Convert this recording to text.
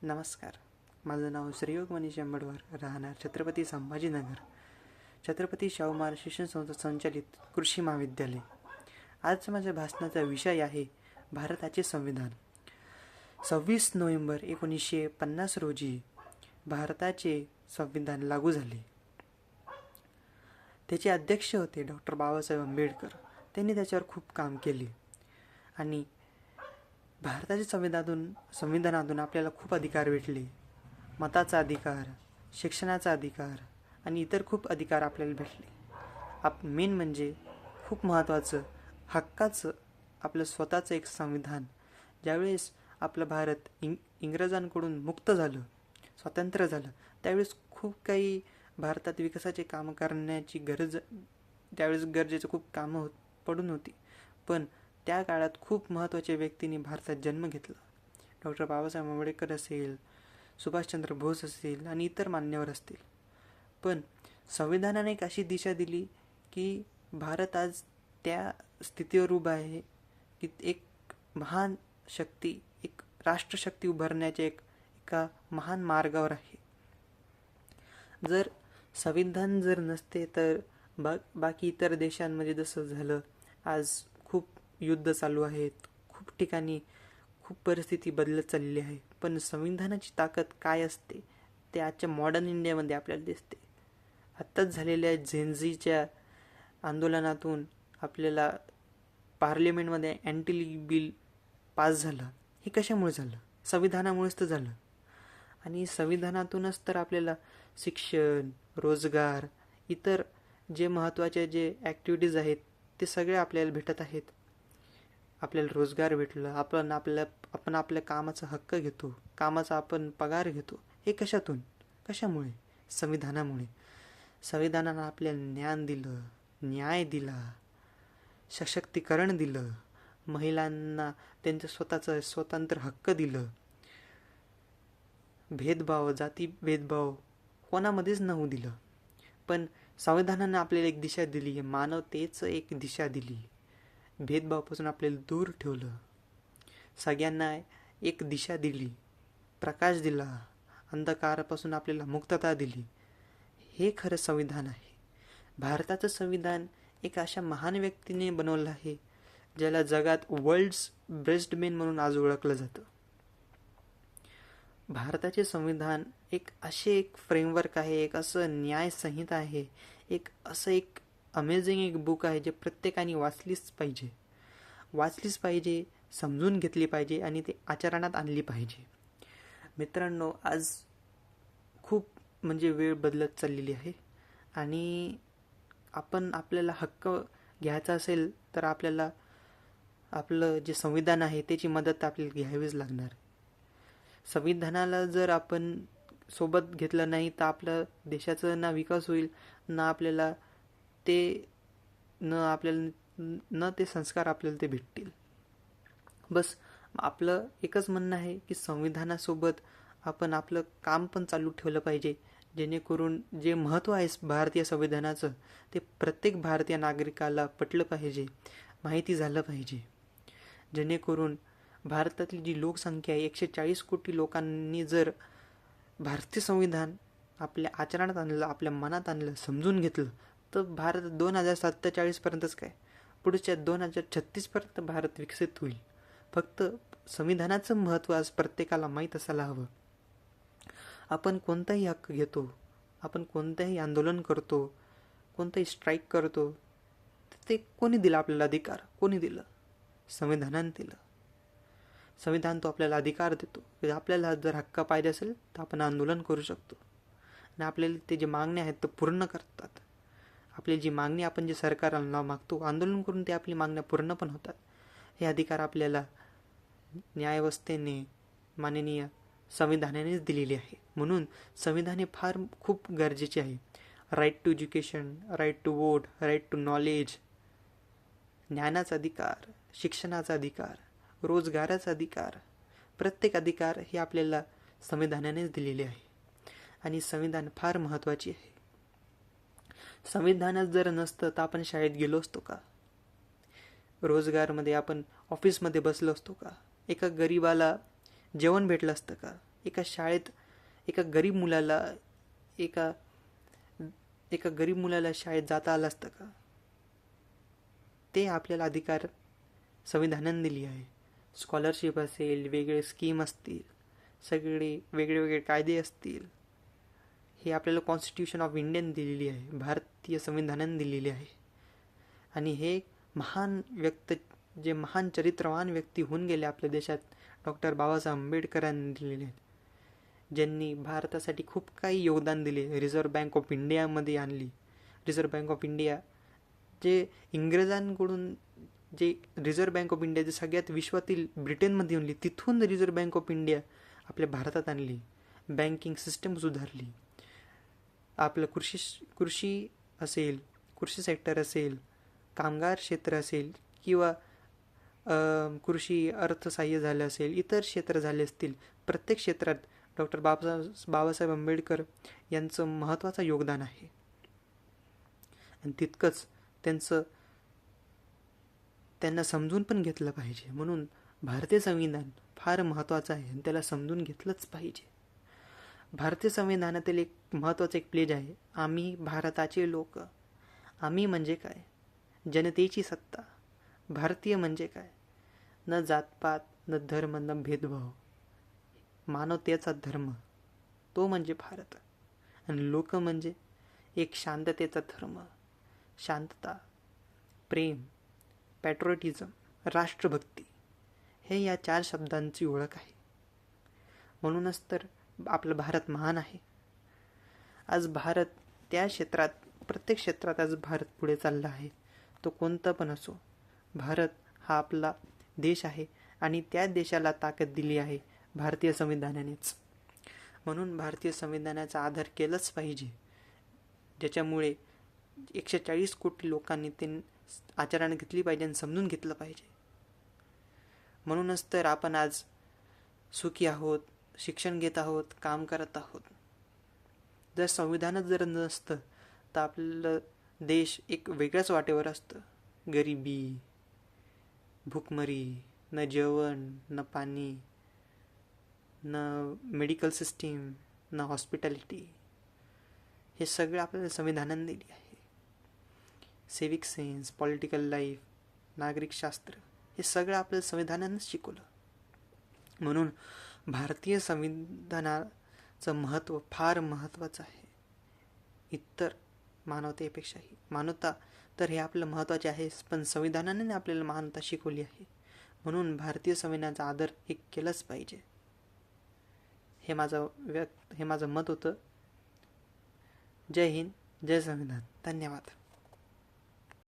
नमस्कार. माझं नाव श्रीयोग मनीष अंबडवार, राहणार छत्रपती संभाजीनगर, छत्रपती शाहू महाराज शिक्षण संस्था संचालित कृषी महाविद्यालय. आज माझ्या भाषणाचा विषय आहे भारताचे संविधान. 26 नोव्हेंबर 1950 रोजी भारताचे संविधान लागू झाले. त्याचे अध्यक्ष होते डॉक्टर बाबासाहेब आंबेडकर. त्यांनी त्याच्यावर खूप काम केले आणि भारताच्या संविधानातून आपल्याला खूप अधिकार भेटले. मताचा अधिकार, शिक्षणाचा अधिकार आणि इतर खूप अधिकार आपल्याला भेटले. मेन म्हणजे खूप महत्त्वाचं हक्काचं आपलं स्वतःचं एक संविधान. ज्यावेळेस आपलं भारत इंग्रजांकडून मुक्त झालं, स्वातंत्र्य झालं, त्यावेळेस खूप काही भारतात विकासाचे कामं करण्याची त्यावेळेस गरजेचं खूप कामं पडून होती. पण त्या काळात खूप महत्त्वाच्या व्यक्तींनी भारतात जन्म घेतला. डॉक्टर बाबासाहेब आंबेडकर असेल, सुभाषचंद्र बोस असेल आणि इतर मान्यवर असतील. पण संविधानाने एक अशी दिशा दिली की भारत आज त्या स्थितीवर उभा आहे की एक महान शक्ती, एक राष्ट्रशक्ती उभारण्याच्या एका महान मार्गावर आहे. जर संविधान जर नसते तर बाकी इतर देशांमध्ये जसं झालं, आज खूप युद्ध चालू आहेत, खूप ठिकाणी खूप परिस्थिती बदलत चाललेली आहे. पण संविधानाची ताकद काय असते ते आजच्या मॉडर्न इंडियामध्ये आपल्याला दिसते. आत्ताच झालेल्या झेनझीच्या आंदोलनातून आपल्याला पार्लिमेंटमध्ये अँटी लीग बिल पास झालं. हे कशामुळे झालं? संविधानामुळेच तर झालं. आणि संविधानातूनच तर आपल्याला शिक्षण, रोजगार, इतर जे महत्त्वाचे जे ॲक्टिव्हिटीज आहेत ते सगळे आपल्याला भेटत आहेत. आपल्याला रोजगार भेटलं, आपण आपल्या कामाचा हक्क घेतो, कामाचा आपण पगार घेतो. हे कशामुळे? संविधानामुळे. संविधानानं आपल्याला ज्ञान दिलं, न्याय दिला, सशक्तीकरण दिलं, महिलांना त्यांचं स्वतःचं स्वतंत्र हक्क दिलं. जाती भेदभाव कोणामध्येच न होऊ दिलं. पण संविधानानं आपल्याला एक दिशा दिली, मानवतेचं एक दिशा दिली. भेदभावापासून आपल्याला दूर ठेवलं, सगळ्यांना एक दिशा दिली, प्रकाश दिला, अंधकारापासून आपल्याला मुक्तता दिली. हे खरं संविधान आहे. भारताचं संविधान एक अशा महान व्यक्तीने बनवलं आहे ज्याला जगात वर्ल्ड्स बेस्ट मॅन म्हणून आज ओळखलं जातं. भारताचे संविधान एक फ्रेमवर्क आहे, एक असं न्याय संहिता आहे, एक अमेझिंग एक बुक आहे जे प्रत्येकाने वाचलीच पाहिजे, समजून घेतली पाहिजे आणि ते आचरणात आणली पाहिजे. मित्रांनो, आज खूप वेळ बदलत चाललेली आहे आणि आपल्याला हक्क घ्यायचा असेल तर आपल्याला आपलं जे संविधान आहे त्याची मदत आपल्याला घ्यावीच लागणार. संविधानाला जर आपण सोबत घेतलं नाही तर आपल्या देशाचा ना विकास होईल, ना ते संस्कार आपल्याला ते भेटतील. बस आपलं एकच म्हणणं आहे की संविधानासोबत आपण आपलं काम पण चालू ठेवलं पाहिजे, जेणेकरून जे महत्त्व आहे भारतीय संविधानाचं ते प्रत्येक भारतीय नागरिकाला पटलं पाहिजे, माहिती झालं पाहिजे. जेणेकरून भारतातली जी लोकसंख्या आहे 140 कोटी लोकांनी जर भारतीय संविधान आपल्या आचरणात आणलं, आपल्या मनात आणलं, समजून घेतलं तर भारत 2047पर्यंतच काय, पुढच्या 2036पर्यंत भारत विकसित होईल. फक्त संविधानाचं महत्त्व आज प्रत्येकाला माहीत असायला हवं. आपण कोणताही हक्क घेतो, आपण कोणतंही आंदोलन करतो, कोणतंही स्ट्राईक करतो, ते कोणी दिलं आपल्याला अधिकार? कोणी दिलं? संविधानाने दिलं. संविधान तो आपल्याला अधिकार देतो. आपल्याला जर हक्क पाहिजे असेल तर आपण आंदोलन करू शकतो आणि आपल्याला ते जे मागण्या आहेत ते पूर्ण करतात. आपली जी मागणी आपण जे सरकारला मागतो, आंदोलन करून ते आपली मागण्या पूर्ण पण होतात. हे अधिकार आपल्याला न्यायव्यवस्थेने, माननीय संविधानानेच दिलेली आहे. म्हणून संविधान हे खूप गरजेचे आहे. Right to education, right to vote, right to knowledge, ज्ञानाचा अधिकार, शिक्षणाचा अधिकार, रोजगाराचा अधिकार, प्रत्येक अधिकार हे आपल्याला संविधानानेच दिलेले आहे आणि संविधान फार महत्त्वाचे आहे. संविधानच जर नसतं तर आपण शाळेत गेलो असतो का? रोजगारमध्ये आपण ऑफिसमध्ये बसलो असतो का? एका गरीबाला जेवण भेटलं असतं का? एका शाळेत एका गरीब मुलाला एका एका गरीब मुलाला शाळेत जाता आलं असतं का? ते आपल्याला अधिकार संविधानाने दिली आहे. स्कॉलरशिप असेल, वेगळे स्कीम असतील, सगळे वेगळे कायदे असतील, हे आपल्याला कॉन्स्टिट्यूशन ऑफ इंडियन दिलेली आहे, भारतीय संविधानाने दिलेली आहे. आणि हे महान चरित्रवान व्यक्ती होऊन गेले आपल्या देशात, डॉक्टर बाबासाहेब आंबेडकरांनी दिलेले आहेत, ज्यांनी भारतासाठी खूप काही योगदान दिले. रिझर्व्ह बँक ऑफ इंडियामध्ये आणली. रिझर्व्ह बँक ऑफ इंडिया जे इंग्रजांकडून जे रिझर्व्ह बँक ऑफ इंडिया जे सगळ्यात विश्वातील ब्रिटनमध्ये आणली, तिथून रिझर्व्ह बँक ऑफ इंडिया आपल्या भारतात आणली. बँकिंग सिस्टम सुधारली. आपलं कृषी असेल, कृषी सेक्टर असेल, कामगार क्षेत्र असेल किंवा कृषी अर्थसहाय्य झालं असेल, इतर क्षेत्र झाले असतील, प्रत्येक क्षेत्रात डॉक्टर बाबासाहेब आंबेडकर यांचं महत्त्वाचं योगदान आहे. आणि तितकंच त्यांना समजून पण घेतलं पाहिजे. म्हणून भारतीय संविधान फार महत्त्वाचं आहे आणि त्याला समजून घेतलंच पाहिजे. भारतीय संविधानातील एक महत्त्वाचं प्लेज आहे, आम्ही भारताचे लोक. आम्ही म्हणजे काय? जनतेची सत्ता. भारतीय म्हणजे काय? न जातपात, न धर्म, न भेदभाव, मानवतेचा धर्म, तो म्हणजे भारत. आणि लोक म्हणजे एक शांततेचा धर्म. शांतता, प्रेम, पॅट्रियोटिझम, राष्ट्रभक्ती, हे या 4 शब्दांची ओळख आहे. म्हणूनच तर आपलं भारत महान आहे. आज भारत त्या क्षेत्रात, प्रत्येक क्षेत्रात आज भारत पुढे चालला आहे. तो कोणता पण असो, भारत हा आपला देश आहे आणि त्या देशाला ताकद दिली आहे भारतीय संविधानानेच. म्हणून भारतीय संविधानाचा आदर केलाच पाहिजे, ज्याच्यामुळे 140 कोटी लोकांनी ते आचरणात घेतली पाहिजे आणि समजून घेतलं पाहिजे. म्हणूनच तर आपण आज सुखी आहोत, शिक्षण घेत आहोत, काम करत आहोत. जर संविधानच जर नसतं तर आपलं देश एक वेगळ्याच वाटेवर असतं. गरिबी, भूकमरी, न जेवण, न पाणी, न मेडिकल सिस्टीम, न हॉस्पिटॅलिटी, हे सगळं आपल्याला संविधानाने दिली आहे. सिविक सेन्स, पॉलिटिकल लाईफ, नागरिकशास्त्र, हे सगळं आपल्याला संविधानानंच शिकवलं. म्हणून भारतीय संविधानाचं महत्त्व फार महत्त्वाचं आहे, इतर मानवतेपेक्षाही. मानवता तर हे आपलं महत्त्वाचे आहेच, पण संविधानाने आपल्याला मानवता शिकवली आहे. म्हणून भारतीय संविधानाचा आदर हे केलंच पाहिजे. हे माझं मत होतं. जय हिंद, जय संविधान. धन्यवाद.